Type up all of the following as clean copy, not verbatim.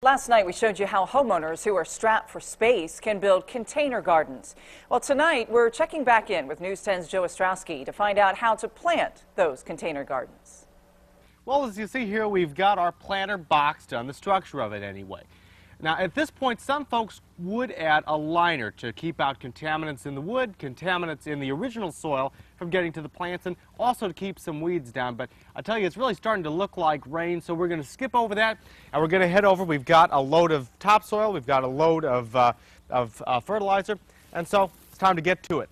Last night we showed you how homeowners who are strapped for space can build container gardens. Well, tonight we're checking back in with News 10's Joe Ostrowski to find out how to plant those container gardens. Well, as you see here, we've got our planter box done, the structure of it anyway. Now, at this point, some folks would add a liner to keep out contaminants in the wood, contaminants in the original soil from getting to the plants, and also to keep some weeds down. But I tell you, it's really starting to look like rain, so we're going to skip over that, and we're going to head over. We've got a load of topsoil, we've got a load of fertilizer, and so it's time to get to it.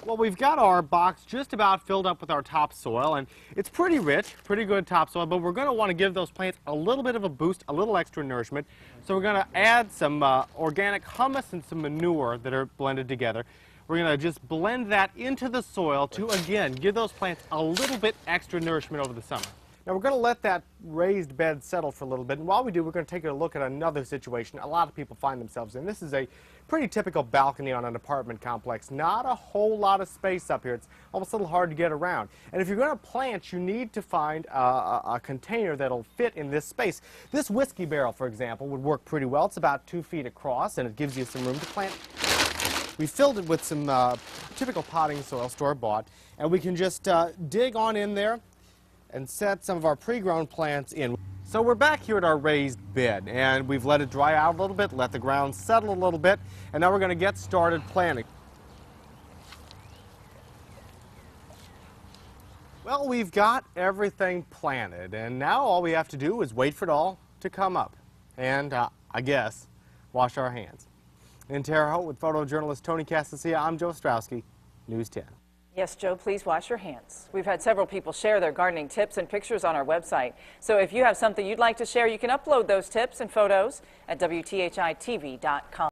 Well, we've got our box just about filled up with our topsoil, and it's pretty rich, pretty good topsoil, but we're going to want to give those plants a little bit of a boost, a little extra nourishment. So we're going to add some organic humus and some manure that are blended together. We're going to just blend that into the soil to, again, give those plants a little bit extra nourishment over the summer. Now, we're going to let that raised bed settle for a little bit, and while we do, we're going to take a look at another situation a lot of people find themselves in. This is a pretty typical balcony on an apartment complex. Not a whole lot of space up here. It's almost a little hard to get around. And if you're going to plant, you need to find a container that'll fit in this space. This whiskey barrel, for example, would work pretty well. It's about 2 feet across, and it gives you some room to plant. We filled it with some typical potting soil, store-bought, and we can just dig on in there and set some of our pre-grown plants in. So we're back here at our raised bed, and we've let it dry out a little bit, let the ground settle a little bit, and now we're going to get started planting. Well, we've got everything planted, and now all we have to do is wait for it all to come up, and I guess wash our hands. In Terre Haute with photojournalist Tony Casascia, I'm Joe Ostrowski, News 10. Yes, Joe, please wash your hands. We've had several people share their gardening tips and pictures on our website. So if you have something you'd like to share, you can upload those tips and photos at WTHI-TV.com.